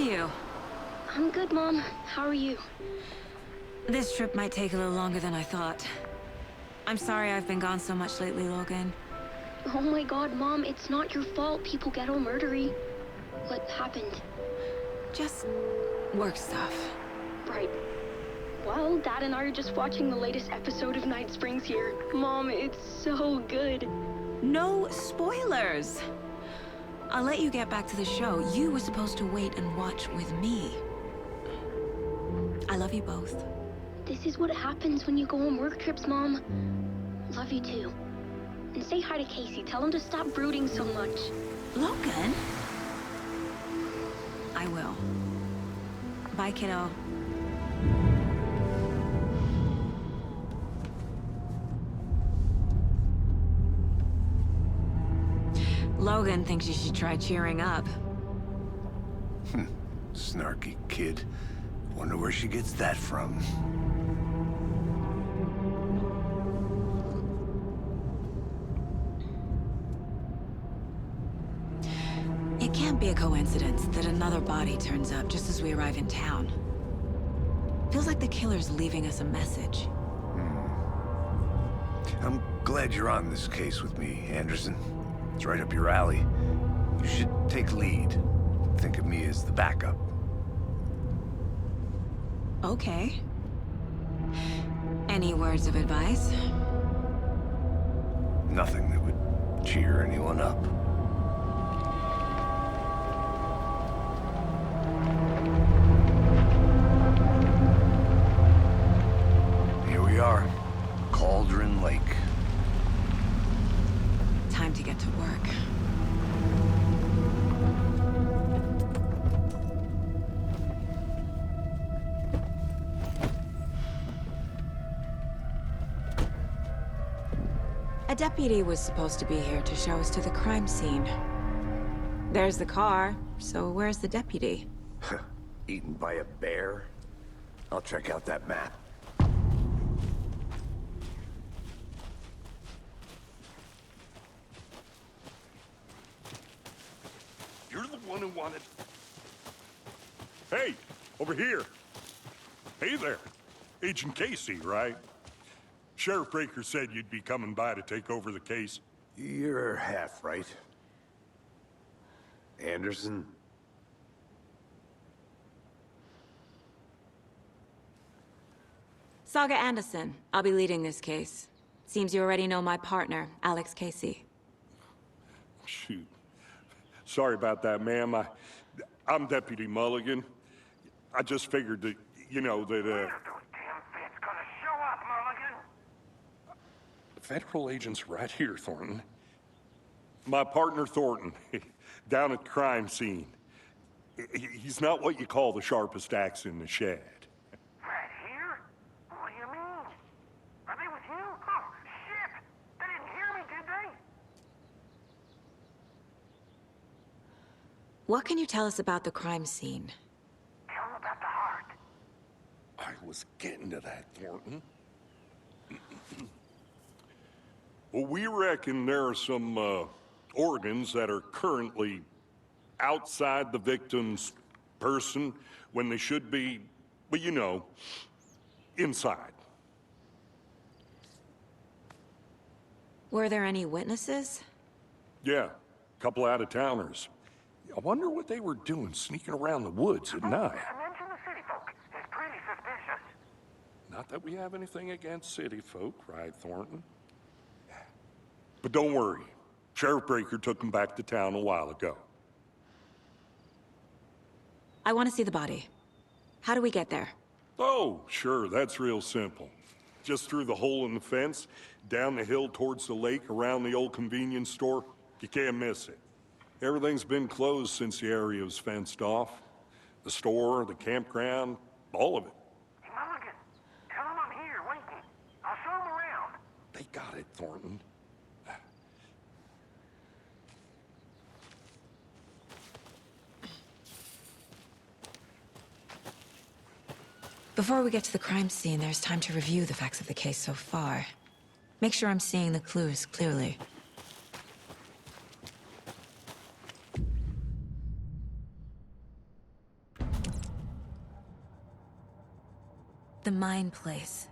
you? I'm good, Mom. How are you? This trip might take a little longer than I thought. I'm sorry I've been gone so much lately, Logan. Oh my god, Mom, it's not your fault people get all murdery. What happened? Just work stuff. Right. Well, Dad and I are just watching the latest episode of Night Springs here. Mom, it's so good. No spoilers! I'll let you get back to the show. You were supposed to wait and watch with me. I love you both. This is what happens when you go on work trips, Mom. Love you too. And say hi to Casey. Tell him to stop brooding so much. Logan? I will. Bye, kiddo. Logan thinks you should try cheering up. Snarky kid. Wonder where she gets that from. It can't be a coincidence that another body turns up just as we arrive in town. Feels like the killer's leaving us a message. I'm glad you're on this case with me, Anderson. It's right up your alley. You should take lead. Think of me as the backup. Okay. Any words of advice? Nothing that would cheer anyone up. Here we are. Cauldron Lake. Time to get to work. A deputy was supposed to be here to show us to the crime scene. There's the car, so where's the deputy? Eaten by a bear? I'll check out that map. You're the one who wanted... Hey, over here. Hey there. Agent Casey, right? Sheriff Breaker said you'd be coming by to take over the case. You're half right. Anderson? Saga Anderson. I'll be leading this case. Seems you already know my partner, Alex Casey. Shoot. Sorry about that, ma'am. I'm Deputy Mulligan. I just figured that, you know, that, Those damn feds gonna show up, Mulligan. Federal agent's right here, Thornton. My partner, Thornton, down at the crime scene. He's not what you call the sharpest axe in the shed. Right here? What do you mean? Are they with you? Oh, shit! They didn't hear me, did they? What can you tell us about the crime scene? Tell them about the heart. I was getting to that, Thornton. Well, we reckon there are some, organs that are currently outside the victim's person when they should be, well, you know, inside. Were there any witnesses? Yeah, a couple out-of-towners. I wonder what they were doing sneaking around the woods at night. Mention the city folk. It's pretty suspicious. Not that we have anything against city folk, right, Thornton? But don't worry. Sheriff Breaker took them back to town a while ago. I want to see the body. How do we get there? Oh, sure, that's real simple. Just through the hole in the fence, down the hill towards the lake, around the old convenience store. You can't miss it. Everything's been closed since the area was fenced off. The store, the campground, all of it. Hey, Mulligan, tell them I'm here, waiting. I'll show them around. They got it, Thornton. Before we get to the crime scene, there's time to review the facts of the case so far. Make sure I'm seeing the clues clearly. The Mind Place.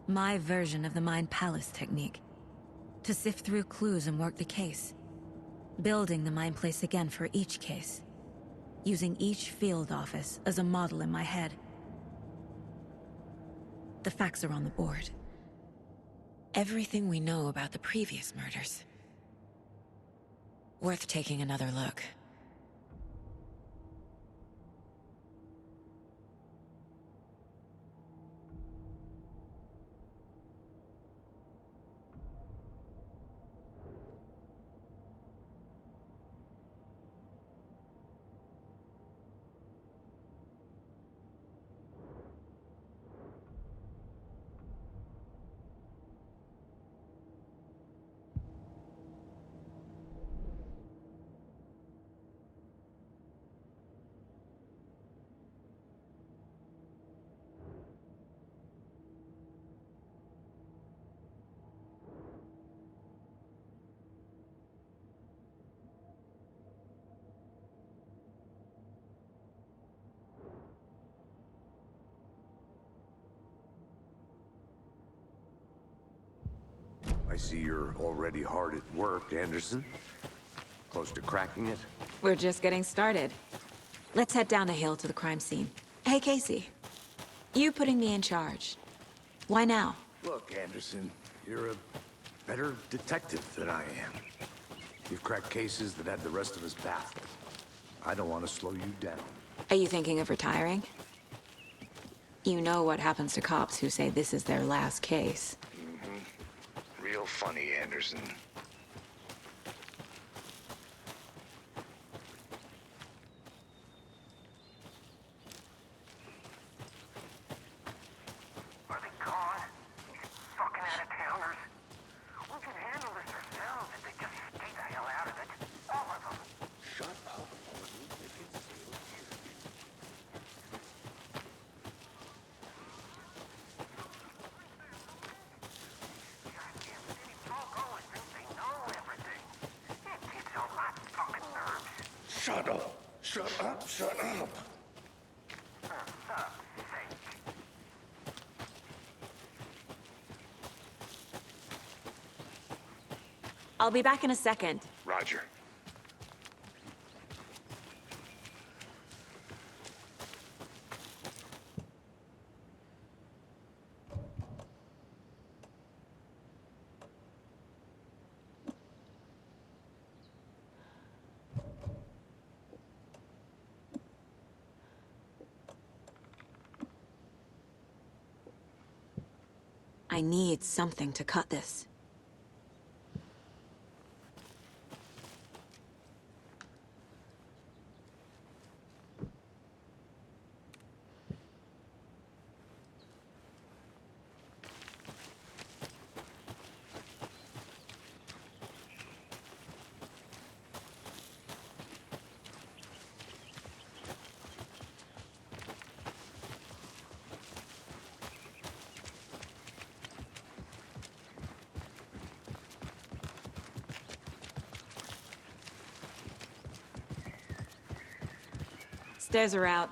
My version of the Mind Palace technique. To sift through clues and work the case. Building the Mind Place again for each case. Using each field office as a model in my head. The facts are on the board. Everything we know about the previous murders. Worth taking another look. I see you're already hard at work, Anderson. Close to cracking it? We're just getting started. Let's head down the hill to the crime scene. Hey, Casey. You putting me in charge. Why now? Look, Anderson, you're a better detective than I am. You've cracked cases that had the rest of us baffled. I don't want to slow you down. Are you thinking of retiring? You know what happens to cops who say this is their last case. Real funny, Anderson. Are they gone? These fucking out-of-towners? We can handle this ourselves if they just stay the hell out of it. All of them. Shut up, Gordon. They can still hear you. Goddamn city folk always think they know everything. It gets on my fucking nerves. Shut up! Shut up! Shut up! For fuck's sake. I'll be back in a second. Roger. I need something to cut this. Stairs are out.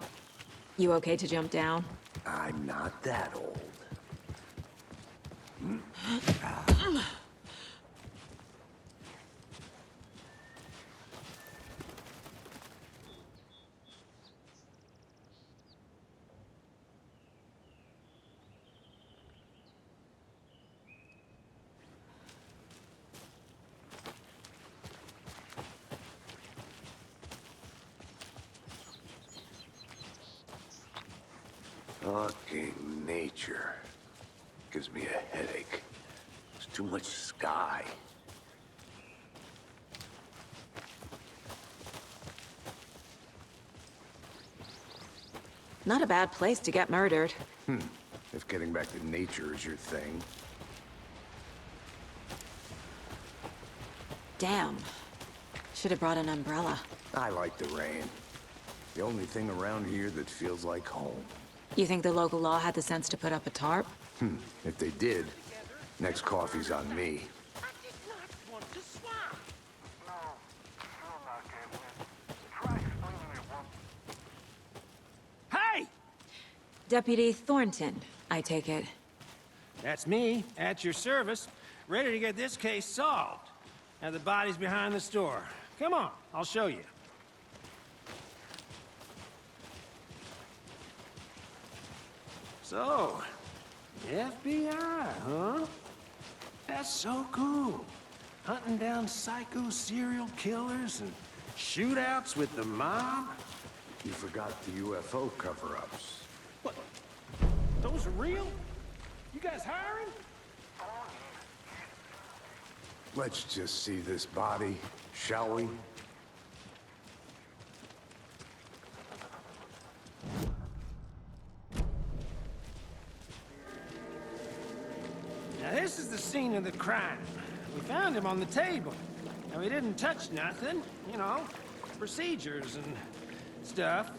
You okay to jump down? I'm not that old. Fucking nature. Gives me a headache. There's too much sky. Not a bad place to get murdered. If getting back to nature is your thing. Damn. Should have brought an umbrella. I like the rain. The only thing around here that feels like home. You think the local law had the sense to put up a tarp? If they did, next coffee's on me. I did not want to swap. No, sure not, Edwin. Try explaining it once. Deputy Thornton, I take it. That's me, at your service, ready to get this case solved. Now the body's behind the store. Come on, I'll show you. So, FBI, huh? That's so cool. Hunting down psycho serial killers and shootouts with the mob. You forgot the UFO cover-ups. What? Those are real? You guys hiring? Let's just see this body, shall we? Now this is the scene of the crime. We found him on the table. And we didn't touch nothing, you know, procedures and stuff.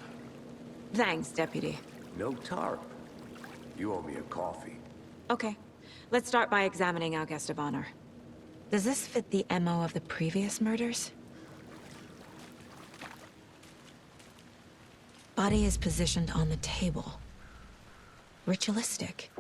Thanks, Deputy. No tarp. You owe me a coffee. Okay. Let's start by examining our guest of honor. Does this fit the MO of the previous murders? Body is positioned on the table. Ritualistic.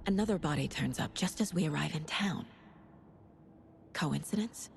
Another body turns up just as we arrive in town. Coincidence?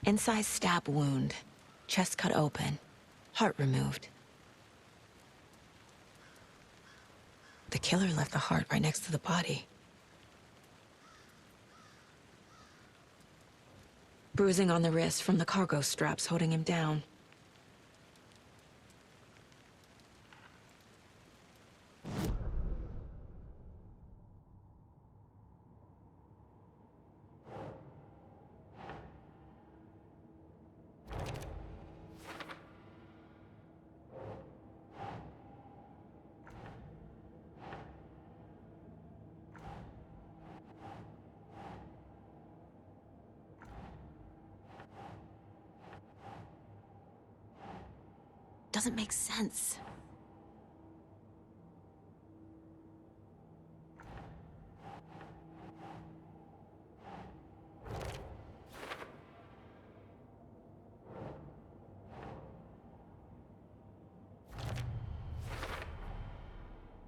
Incised stab wound. Chest cut open. Heart removed. The killer left the heart right next to the body. Bruising on the wrist from the cargo straps holding him down. Doesn't make sense.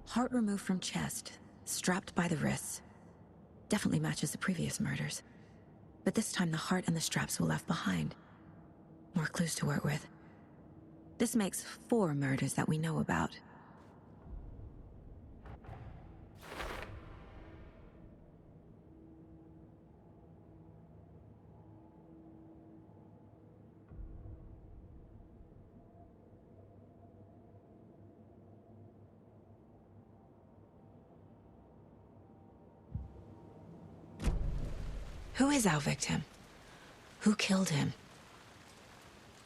Heart removed from chest, strapped by the wrists. Definitely matches the previous murders. But this time the heart and the straps were left behind. More clues to work with. This makes 4 murders that we know about. Who is our victim? Who killed him?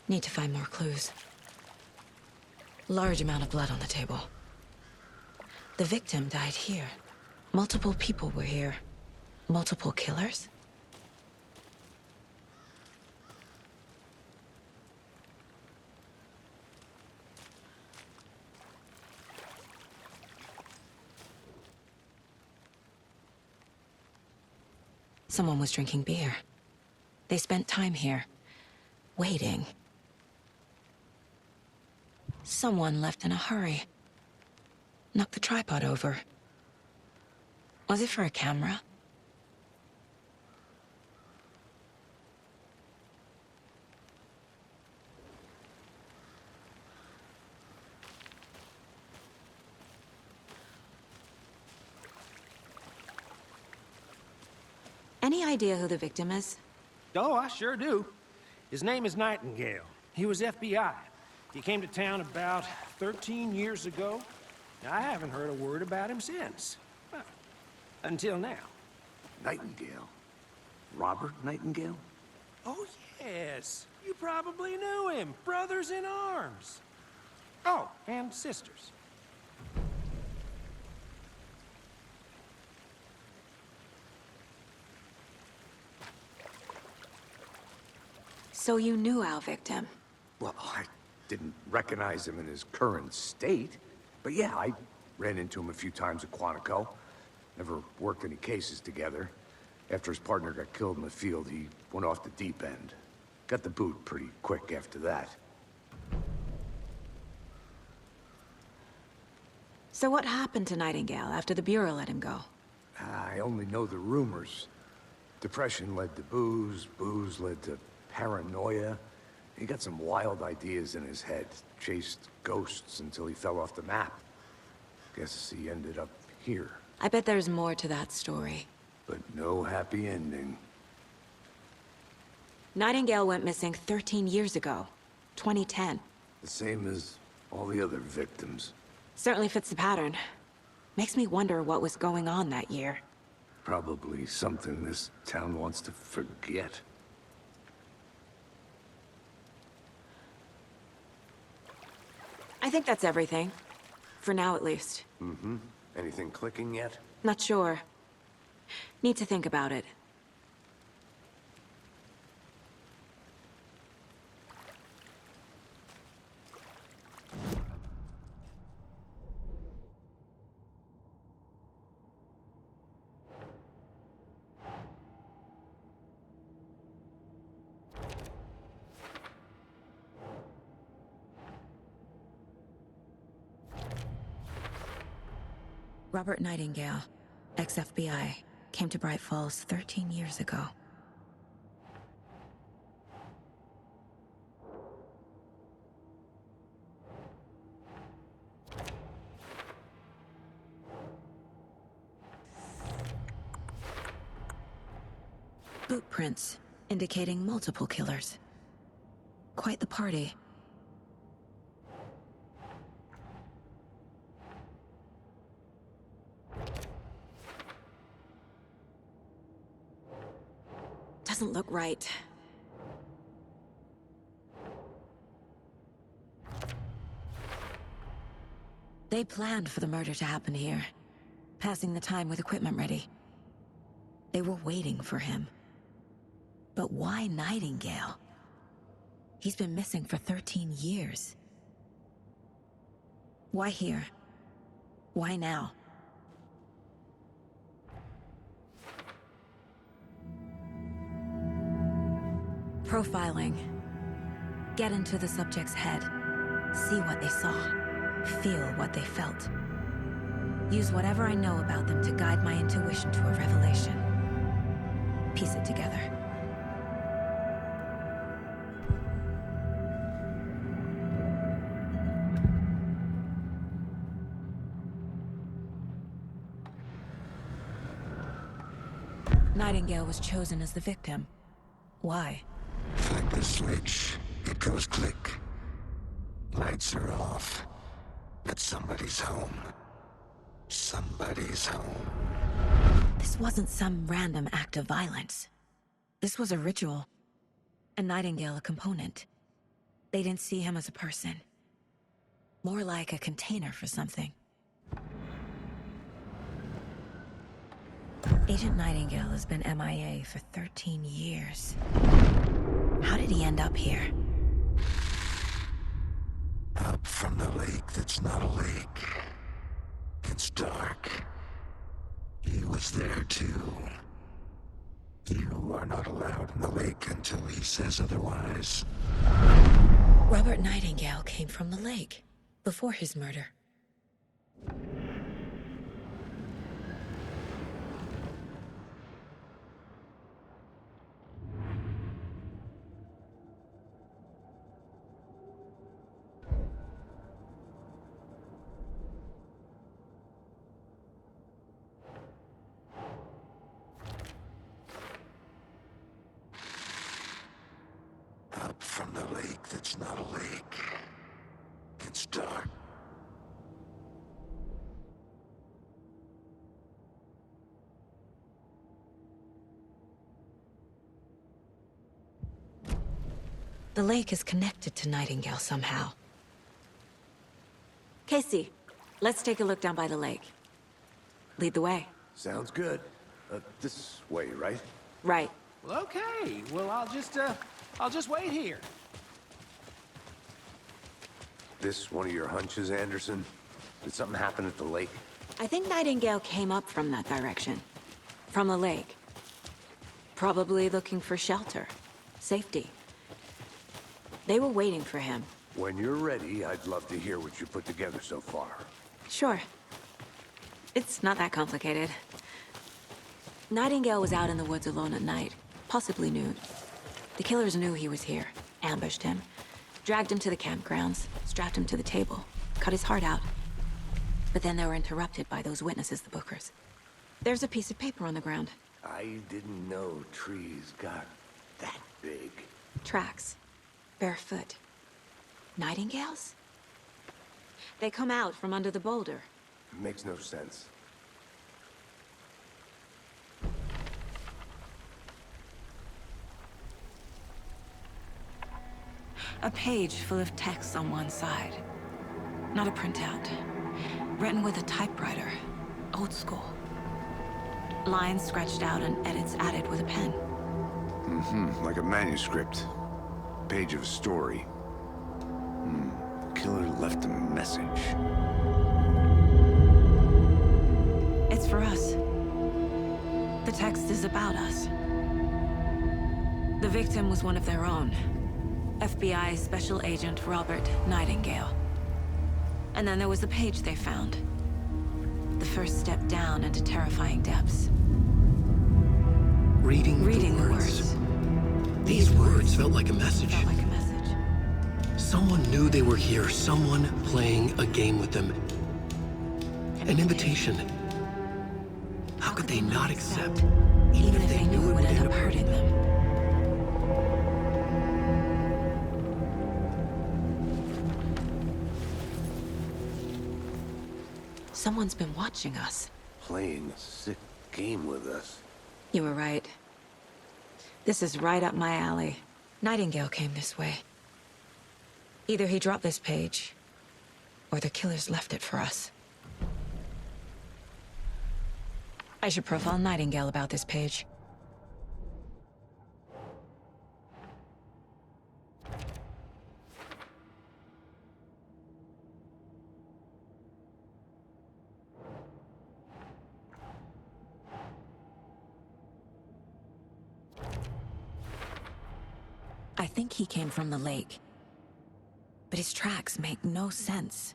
Need to find more clues. Large amount of blood on the table. The victim died here. Multiple people were here. Multiple killers? Someone was drinking beer. They spent time here, waiting. Someone left in a hurry. Knocked the tripod over. Was it for a camera? Any idea who the victim is? Oh, I sure do. His name is Nightingale. He was FBI. He came to town about 13 years ago. I haven't heard a word about him since. Well, until now. Nightingale? Robert Nightingale? Oh, yes. You probably knew him. Brothers in arms. Oh, and sisters. So you knew our victim? Well, I didn't recognize him in his current state. But yeah, I ran into him a few times at Quantico. Never worked any cases together. After his partner got killed in the field, he went off the deep end. Got the boot pretty quick after that. So what happened to Nightingale after the Bureau let him go? I only know the rumors. Depression led to booze, booze led to paranoia. He got some wild ideas in his head, chased ghosts until he fell off the map. Guess he ended up here, I bet there's more to that story. but no happy ending. Nightingale went missing 13 years ago, 2010. The same as all the other victims. Certainly fits the pattern. Makes me wonder what was going on that year. Probably something this town wants to forget. I think that's everything. For now, at least. Anything clicking yet? Not sure. Need to think about it. Robert Nightingale, ex-FBI, came to Bright Falls 13 years ago. Boot prints, indicating multiple killers. Quite the party. Doesn't look right. They planned for the murder to happen here, passing the time with equipment ready. They were waiting for him. But why Nightingale? He's been missing for 13 years. Why here? Why now? Profiling. Get into the subject's head. See what they saw. Feel what they felt. Use whatever I know about them to guide my intuition to a revelation. Piece it together. Nightingale was chosen as the victim. Why? Flick the switch, it goes click. Lights are off. But somebody's home. Somebody's home. This wasn't some random act of violence. This was a ritual. And Nightingale a component. They didn't see him as a person. More like a container for something. Agent Nightingale has been MIA for 13 years. How did he end up here? Up from the lake that's not a lake. It's dark. He was there too. You are not allowed in the lake until he says otherwise. Robert Nightingale came from the lake, before his murder. Up from the lake that's not a lake. It's dark. The lake is connected to Nightingale somehow. Casey, let's take a look down by the lake. Lead the way. Sounds good. This way, right? Right. Well, okay. Well, I'll just wait here. This one of your hunches, Anderson? Did something happen at the lake? I think Nightingale came up from that direction. From the lake. Probably looking for shelter. Safety. They were waiting for him. When you're ready, I'd love to hear what you put together so far. Sure. It's not that complicated. Nightingale was out in the woods alone at night, possibly nude. The killers knew he was here, ambushed him, dragged him to the campgrounds, strapped him to the table, cut his heart out. But then they were interrupted by those witnesses, the Bookers. There's a piece of paper on the ground. I didn't know trees got that big. Tracks. Barefoot. Nightingales? They come out from under the boulder. Makes no sense. A page full of text on one side. Not a printout. Written with a typewriter. Old school. Lines scratched out and edits added with a pen. Like a manuscript. Page of a story. Killer left a message. It's for us. The text is about us. The victim was one of their own. FBI Special Agent Robert Nightingale. And then there was the page they found. The first step down into terrifying depths. Reading the the words. These words felt like a message. Felt like a message. Someone knew they were here, someone playing a game with them. An invitation. How could they not accept, even if they knew it would end up hurting them? Someone's been watching us. Playing a sick game with us. You were right. This is right up my alley. Nightingale came this way. Either he dropped this page, or the killers left it for us. I should profile Nightingale about this page. I think he came from the lake. But his tracks make no sense.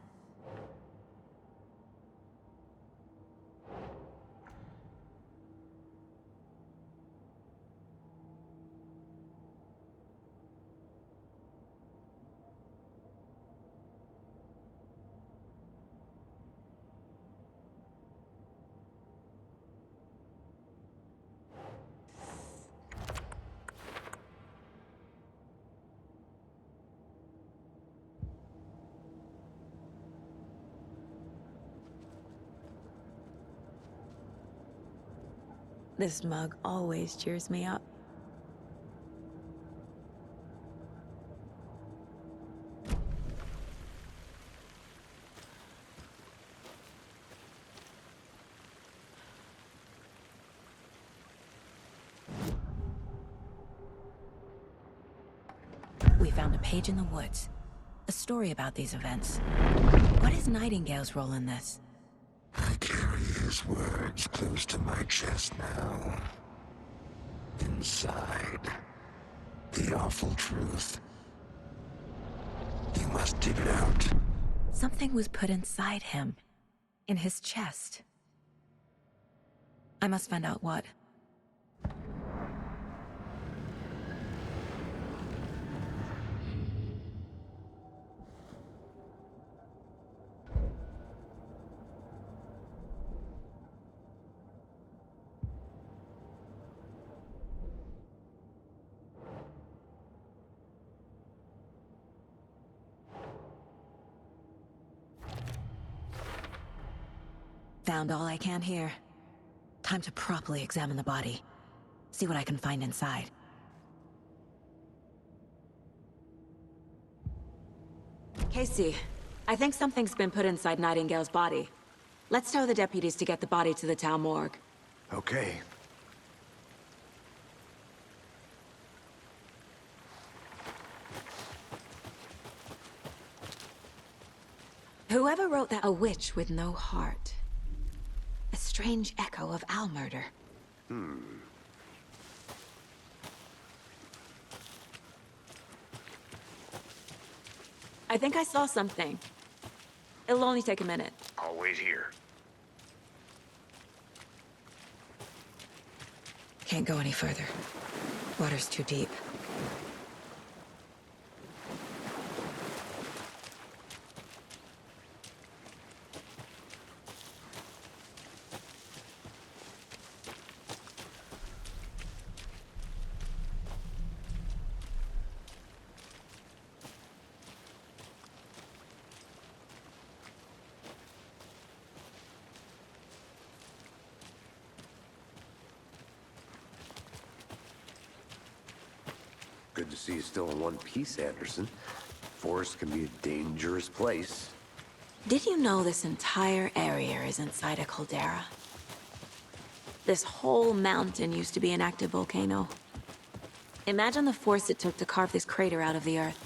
This mug always cheers me up. We found a page in the woods. A story about these events. What is Nightingale's role in this? I carry his words close to my chest now. Inside, the awful truth. You must dig it out. Something was put inside him. In his chest. I must find out what. Found all I can here. Time to properly examine the body. See what I can find inside. Casey, I think something's been put inside Nightingale's body. Let's tell the deputies to get the body to the town morgue. Okay. Whoever wrote that, a witch with no heart. A strange echo of Al murder. I think I saw something. It'll only take a minute. I'll wait here. Can't go any further. Water's too deep. Good to see you still in one piece, Anderson. Forest can be a dangerous place. Did you know this entire area is inside a caldera? This whole mountain used to be an active volcano. Imagine the force it took to carve this crater out of the earth.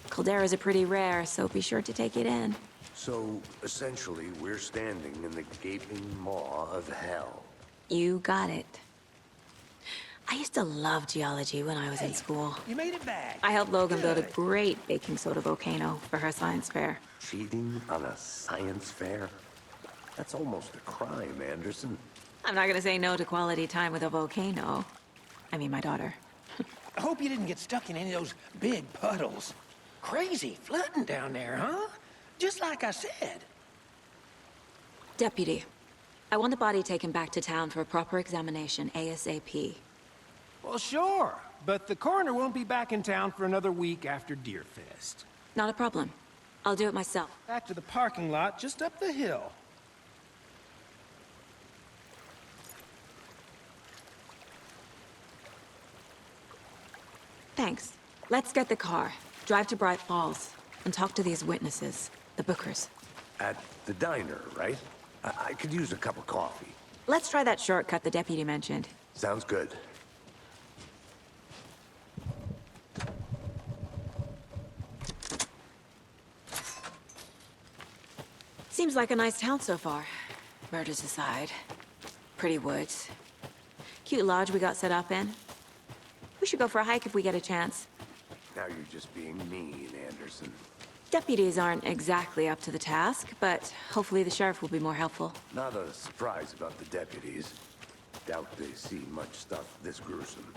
Calderas are pretty rare, so be sure to take it in. So, essentially, we're standing in the gaping maw of hell. You got it. I used to love geology when I was in school. You made it back. I helped Logan build a great baking soda volcano for her science fair. Cheating on a science fair? That's almost a crime, Anderson. I'm not gonna say no to quality time with a volcano. I mean, my daughter. I hope you didn't get stuck in any of those big puddles. Crazy flooding down there, huh? Just like I said. Deputy, I want the body taken back to town for a proper examination, ASAP. Well, sure. But the coroner won't be back in town for another week after Deerfest. Not a problem. I'll do it myself. Back to the parking lot just up the hill. Thanks. Let's get the car, drive to Bright Falls, and talk to these witnesses, the Bookers. At the diner, right? I could use a cup of coffee. Let's try that shortcut the deputy mentioned. Sounds good. Seems like a nice town so far. Murders aside. Pretty woods. Cute lodge we got set up in. We should go for a hike if we get a chance. Now you're just being mean, Anderson. Deputies aren't exactly up to the task, but hopefully the sheriff will be more helpful. Not a surprise about the deputies. Doubt they see much stuff this gruesome.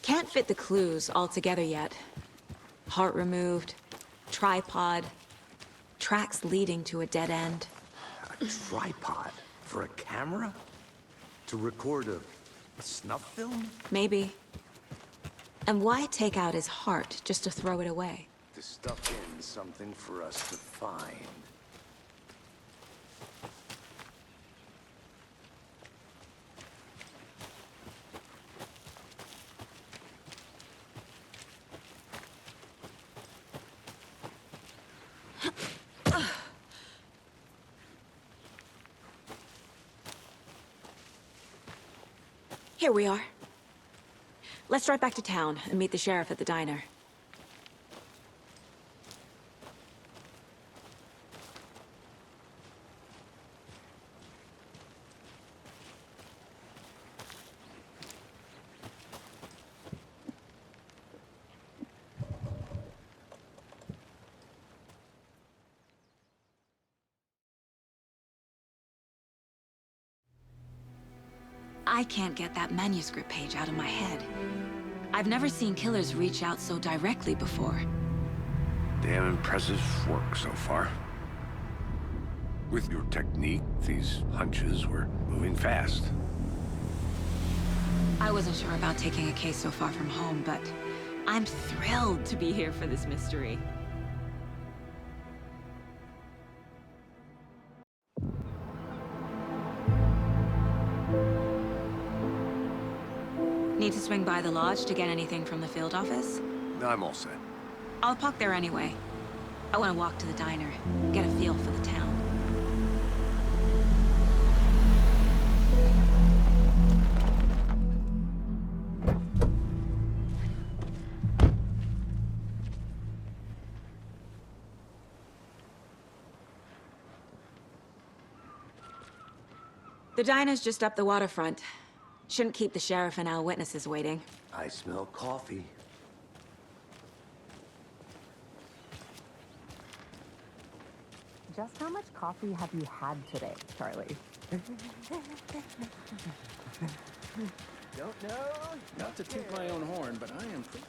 Can't fit the clues all together yet. Heart removed, tripod, tracks leading to a dead end. A tripod? For a camera? To record a snuff film? Maybe. And why take out his heart just to throw it away? To stuff in something for us to find. Here we are. Let's drive back to town and meet the sheriff at the diner. I can't get that manuscript page out of my head. I've never seen killers reach out so directly before. Damn impressive work so far. With your technique, these hunches were moving fast. I wasn't sure about taking a case so far from home, but I'm thrilled to be here for this mystery. Need to swing by the lodge to get anything from the field office? No, I'm all set. I'll park there anyway. I want to walk to the diner, get a feel for the town. The diner's just up the waterfront. Shouldn't keep the sheriff and our witnesses waiting. I smell coffee. Just how much coffee have you had today, Charlie? Don't know. Not to toot my own horn, but I am pretty...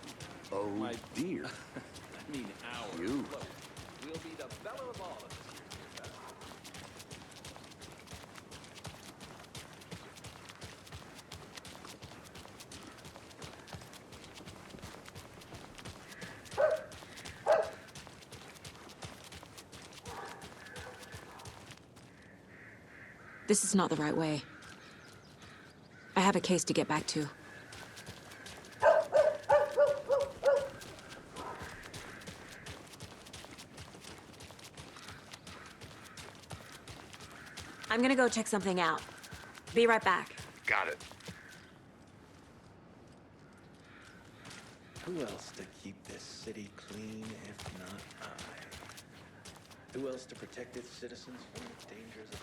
Oh, My- dear. I mean, ours. You. Look, we'll be the belle of all of us. This is not the right way. I have a case to get back to. I'm gonna go check something out. Be right back. Got it. Who else to keep this city clean if not I? Who else to protect its citizens from the dangers of